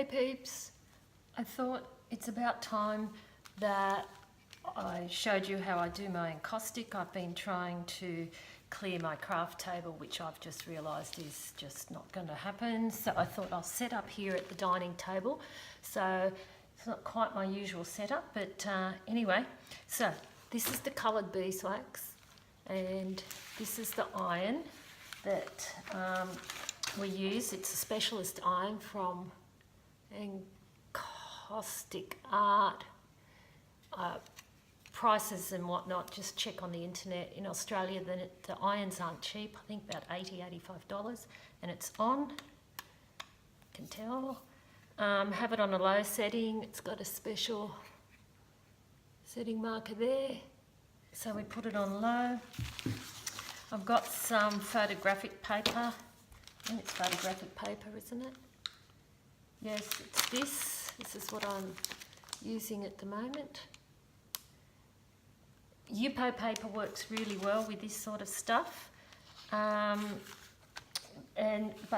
Hey peeps, I thought it's about time that I showed you how I do my encaustic. I've been trying to clear my craft table, which I've just realised is just not going to happen. So I thought I'll set up here at the dining table. So it's not quite my usual setup, but anyway. So this is the coloured beeswax and this is the iron that we use. It's a specialist iron from Encaustic art. Prices and whatnot, just check on the internet. In Australia, the irons aren't cheap. I think about $80–85, and it's on. You can tell. Have it on a low setting. It's got a special setting marker there. So we put it on low. I've got some photographic paper. I think it's photographic paper, isn't it? Yes, it's this. This is what I'm using at the moment. Yupo paper works really well with this sort of stuff, but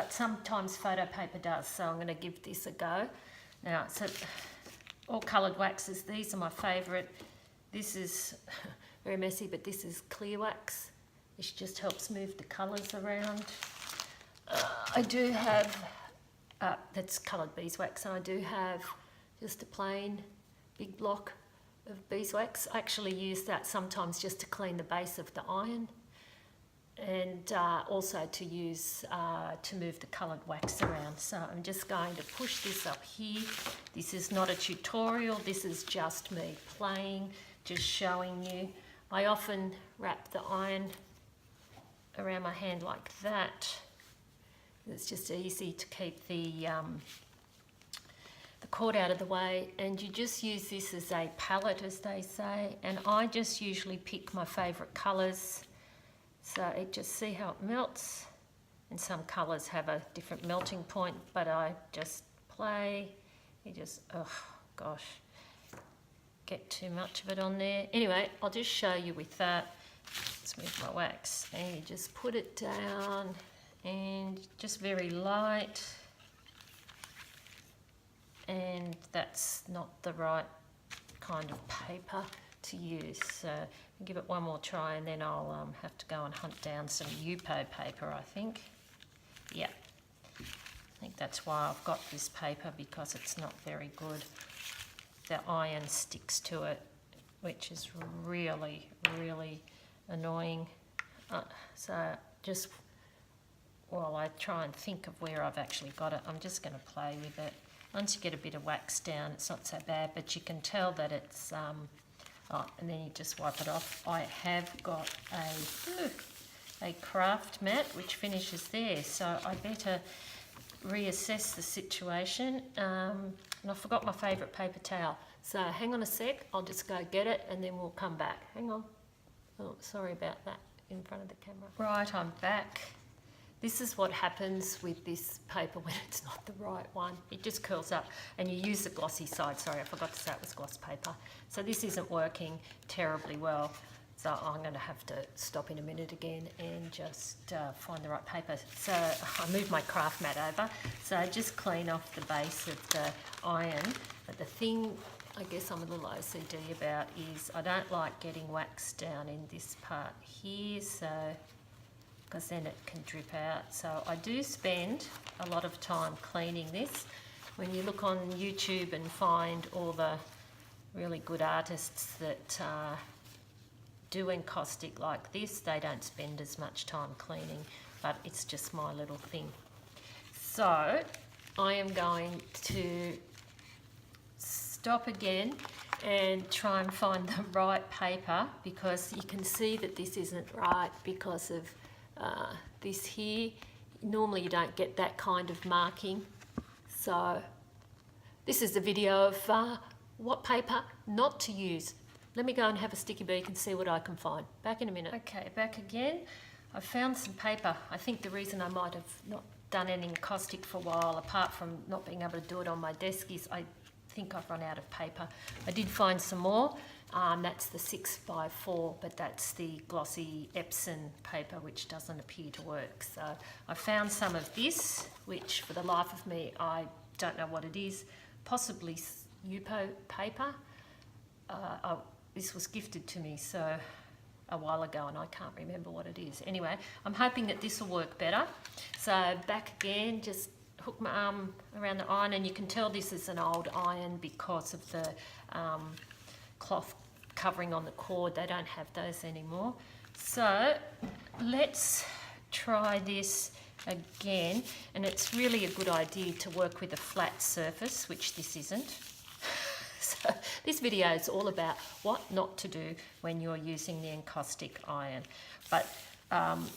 sometimes photo paper does, so I'm going to give this a go. Now, so all coloured waxes, these are my favourite. This is very messy, but this is clear wax, which just helps move the colours around. I do have, that's coloured beeswax, and I do have just a plain big block of beeswax. I actually use that sometimes just to clean the base of the iron, and also to use to move the coloured wax around. So I'm just going to push this up here. This is not a tutorial, this is just me playing, just showing you. I often wrap the iron around my hand like that. It's just easy to keep the cord out of the way, and you just use this as a palette, as they say, and I just usually pick my favourite colours. So it just see how it melts, and some colours have a different melting point, but I just play. You just, oh gosh, get too much of it on there. Anyway, I'll just show you with that. Let's move my wax, and you just put it down and just very light. And that's not the right kind of paper to use, so I'll give it one more try, and then I'll have to go and hunt down some Yupo paper, I think. Yeah, I think that's why I've got this paper, because it's not very good. The iron sticks to it, which is really, really annoying. So just while I try and think of where I've actually got it, I'm just going to play with it. Once you get a bit of wax down, it's not so bad, but you can tell that it's, oh, and then you just wipe it off. I have got a craft mat which finishes there, so I better reassess the situation. And I forgot my favourite paper towel. So hang on a sec, I'll just go get it and then we'll come back. Hang on. Oh, sorry about that in front of the camera. Right, I'm back. This is what happens with this paper when it's not the right one. It just curls up, and you use the glossy side. Sorry, I forgot to say it was gloss paper. So this isn't working terribly well. So I'm going to have to stop in a minute again and just find the right paper. So I moved my craft mat over. So just clean off the base of the iron. But the thing I guess I'm a little OCD about is I don't like getting wax down in this part here. So because then it can drip out. So I do spend a lot of time cleaning this. When you look on YouTube and find all the really good artists that do encaustic like this, they don't spend as much time cleaning, but it's just my little thing. So I am going to stop again and try and find the right paper, because you can see that this isn't right because of this here. Normally you don't get that kind of marking. So this is a video of what paper not to use. Let me go and have a sticky beak and see what I can find. Back in a minute. Okay, back again. I found some paper. I think the reason I might have not done any encaustic for a while, apart from not being able to do it on my desk, is I think I've run out of paper. I did find some more. That's the 6x4, but that's the glossy Epson paper, which doesn't appear to work. So I found some of this, which for the life of me I don't know what it is. Possibly Yupo paper. This was gifted to me so a while ago and I can't remember what it is. Anyway, I'm hoping that this will work better. So back again, just hook my arm around the iron, and you can tell this is an old iron because of the cloth covering on the cord. They don't have those anymore. So let's try this again, and it's really a good idea to work with a flat surface, which this isn't. So this video is all about what not to do when you're using the encaustic iron. But I'm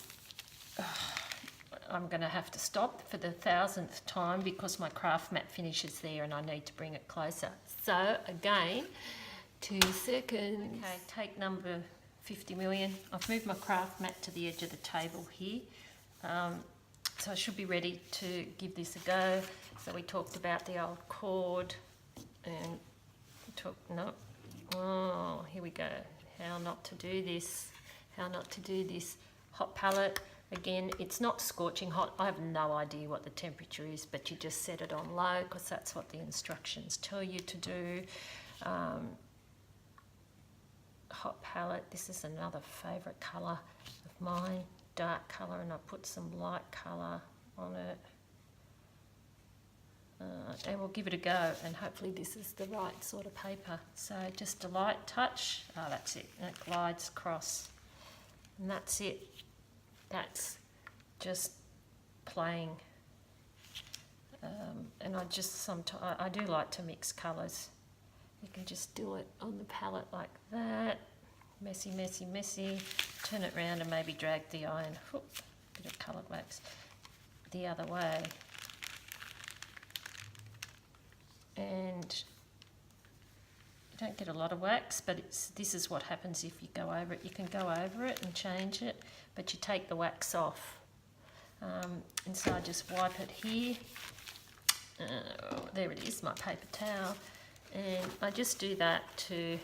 going to have to stop for the 1000th time because my craft mat finishes there and I need to bring it closer. So again, 2 seconds. Okay, take number 50 million. I've moved my craft mat to the edge of the table here. So I should be ready to give this a go. So we talked about the old cord and here we go. How not to do this. How not to do this. Hot palette. Again, it's not scorching hot. I have no idea what the temperature is, but you just set it on low because that's what the instructions tell you to do. Hot palette. This is another favourite colour of mine. Dark colour, and I put some light colour on it. And we'll give it a go, and hopefully this is the right sort of paper. So just a light touch. Oh, that's it. And it glides across. And that's it. That's just playing. And I do like to mix colours. You can just do it on the palette like that. Messy, messy, messy. Turn it around and maybe drag the iron. Bit of coloured wax the other way. And you don't get a lot of wax, but this is what happens if you go over it. You can go over it and change it, but you take the wax off. And so I just wipe it here. There it is, my paper towel. And I just do that to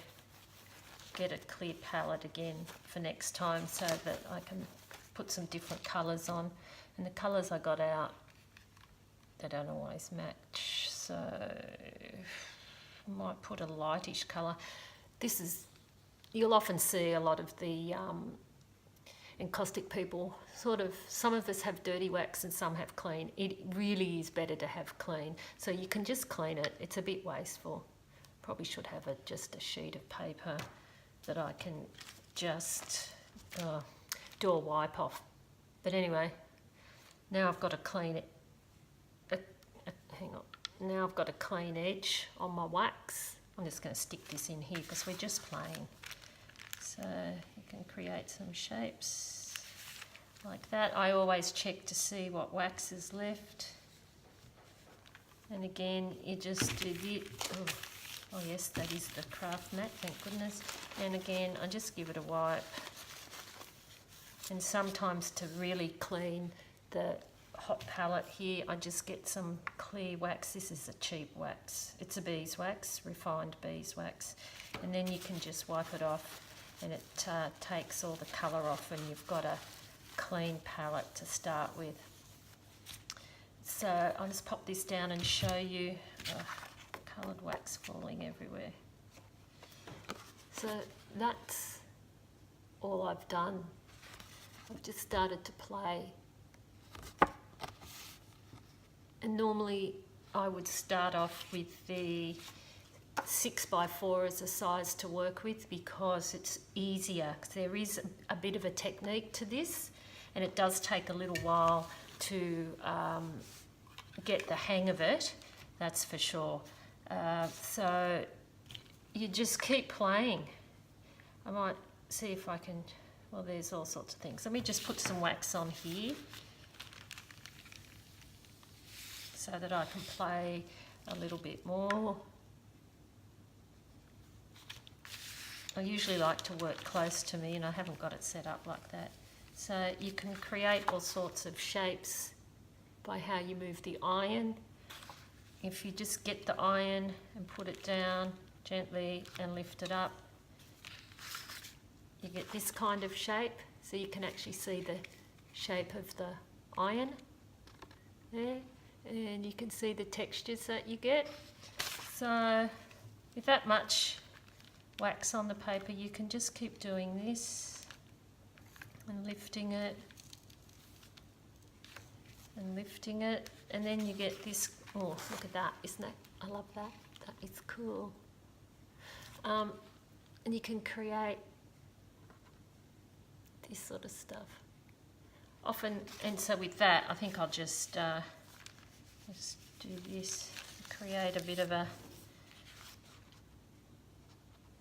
get a clear palette again for next time so that I can put some different colours on. And the colours I got out, they don't always match. So I might put a lightish colour. You'll often see a lot of the encaustic people, some of us have dirty wax and some have clean. It really is better to have clean. So you can just clean it. It's a bit wasteful. Probably should have just a sheet of paper that I can just do a wipe off. But anyway, now I've got a clean it. Hang on. Now I've got a clean edge on my wax. I'm just going to stick this in here because we're just playing. So you can create some shapes like that. I always check to see what wax is left. And again, you just do the... Oh yes, that is the craft mat, thank goodness. And again, I just give it a wipe. And sometimes to really clean the hot palette here, I just get some clear wax. This is a cheap wax. It's a beeswax, refined beeswax. And then you can just wipe it off and it takes all the colour off and you've got a clean palette to start with. So I'll just pop this down and show you. Coloured wax falling everywhere. So that's all I've done. I've just started to play. And normally I would start off with the 6x4 as a size to work with because it's easier. There is a bit of a technique to this and it does take a little while to get the hang of it, that's for sure. So you just keep playing. I might see if I can, well, there's all sorts of things. Let me just put some wax on here so that I can play a little bit more. I usually like to work close to me and I haven't got it set up like that. So you can create all sorts of shapes by how you move the iron. If you just get the iron and put it down gently and lift it up, you get this kind of shape. So you can actually see the shape of the iron there. and you can see the textures that you get. So with that much wax on the paper, you can just keep doing this and lifting it and lifting it, and then you get this. Oh, look at that, isn't that, I love that, that is cool. And you can create this sort of stuff often, and so with that I think I'll just do this, create a bit of a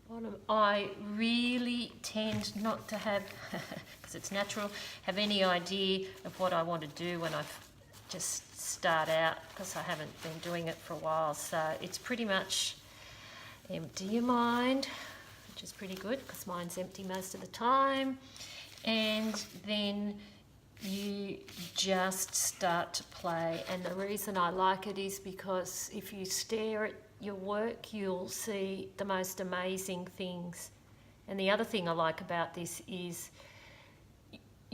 bottom. I really tend not to have, because it's natural, have any idea of what I want to do when I just start out, because I haven't been doing it for a while. So it's pretty much empty your mind, which is pretty good because mine's empty most of the time, and then you just start to play. And the reason I like it is because if you stare at your work, you'll see the most amazing things. And the other thing I like about this is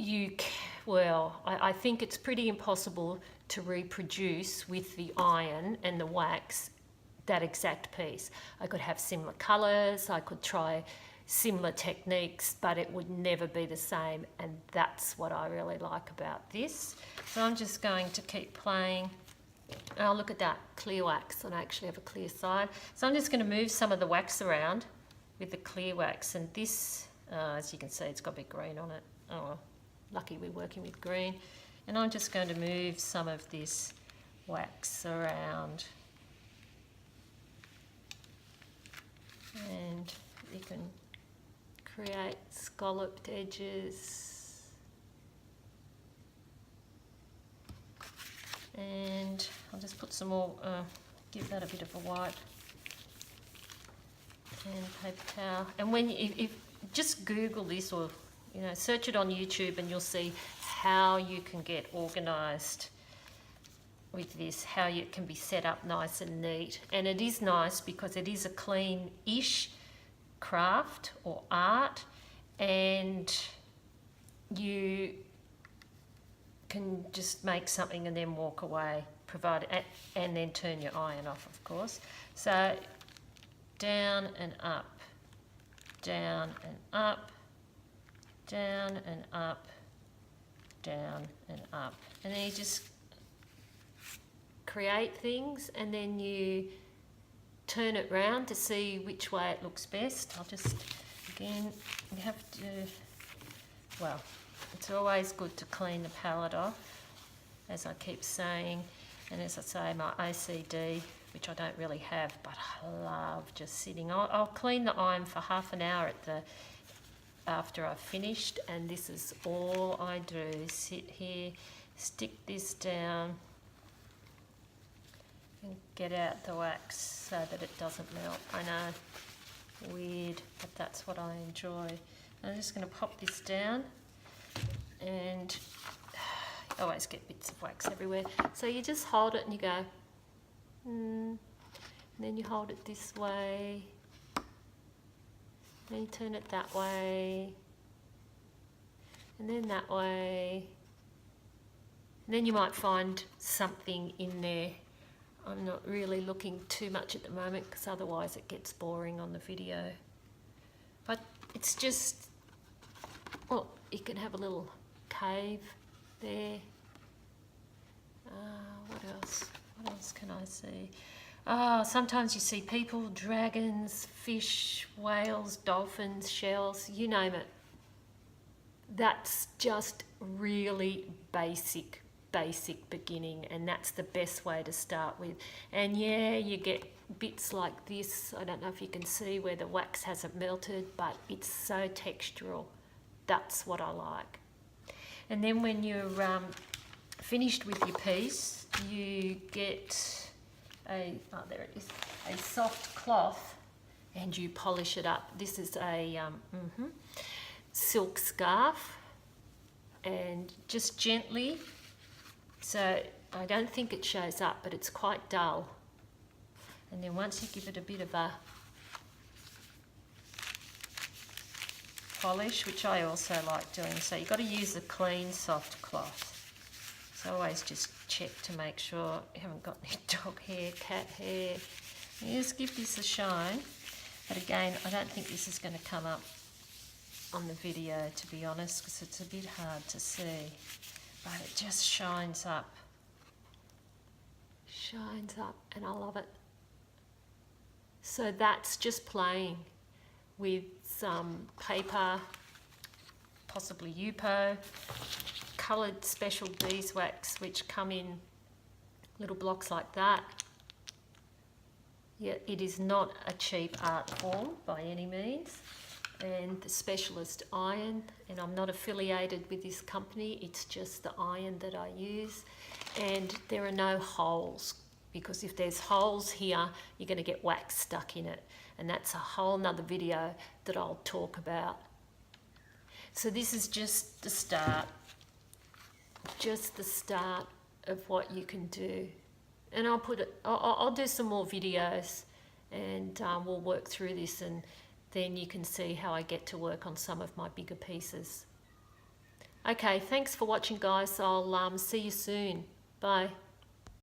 I think it's pretty impossible to reproduce with the iron and the wax that exact piece. I could have similar colours, I could try similar techniques, but it would never be the same, and that's what I really like about this. So I'm just going to keep playing. Oh, look at that, clear wax, and I actually have a clear side. So I'm just going to move some of the wax around with the clear wax, and this, as you can see, it's got a bit green on it. Oh, well, lucky we're working with green. And I'm just going to move some of this wax around. And you can create scalloped edges. And I'll just put some more, give that a bit of a wipe. And paper towel. And when if just Google this, or search it on YouTube, and you'll see how you can get organised with this, how it can be set up nice and neat. And it is nice because it is a clean-ish craft or art, and you can just make something and then walk away, and then turn your iron off, of course. So down and up, down and up, down and up, down and up, and then you just create things, and then you turn it round to see which way it looks best. I'll just, again, you have to, well, it's always good to clean the palette off, as I keep saying, and as I say, my OCD, which I don't really have, but I love just sitting. I'll clean the iron for half an hour after I've finished, and this is all I do, sit here, stick this down, and get out the wax so that it doesn't melt. I know, weird, but that's what I enjoy. I'm just going to pop this down, and I always get bits of wax everywhere. So you just hold it and you go, and then you hold it this way, then you turn it that way, and then that way, and then you might find something in there. I'm not really looking too much at the moment because otherwise it gets boring on the video. But it's just, well, you can have a little cave there. What else? What else can I see? Sometimes you see people, dragons, fish, whales, dolphins, shells, you name it. That's just really basic beginning, and that's the best way to start with. And yeah, you get bits like this. I don't know if you can see where the wax hasn't melted, but it's so textural. That's what I like. And then when you're finished with your piece, you get a soft cloth, and you polish it up. This is a silk scarf, and just gently, so I don't think it shows up, but it's quite dull. And then once you give it a bit of a polish, which I also like doing, so you've got to use a clean soft cloth. So always just check to make sure you haven't got any dog hair, cat hair. You just give this a shine. But again, I don't think this is going to come up on the video, to be honest, because it's a bit hard to see. But it just shines up. Shines up, and I love it. So that's just playing with some paper, possibly Yupo, coloured special beeswax, which come in little blocks like that. Yeah, it is not a cheap art form by any means. And the specialist iron, and I'm not affiliated with this company, it's just the iron that I use. And there are no holes, because if there's holes here, you're going to get wax stuck in it. And that's a whole nother video that I'll talk about. So this is just the start of what you can do. And I'll do some more videos, and we'll work through this, and then you can see how I get to work on some of my bigger pieces. Okay, thanks for watching, guys. I'll see you soon. Bye.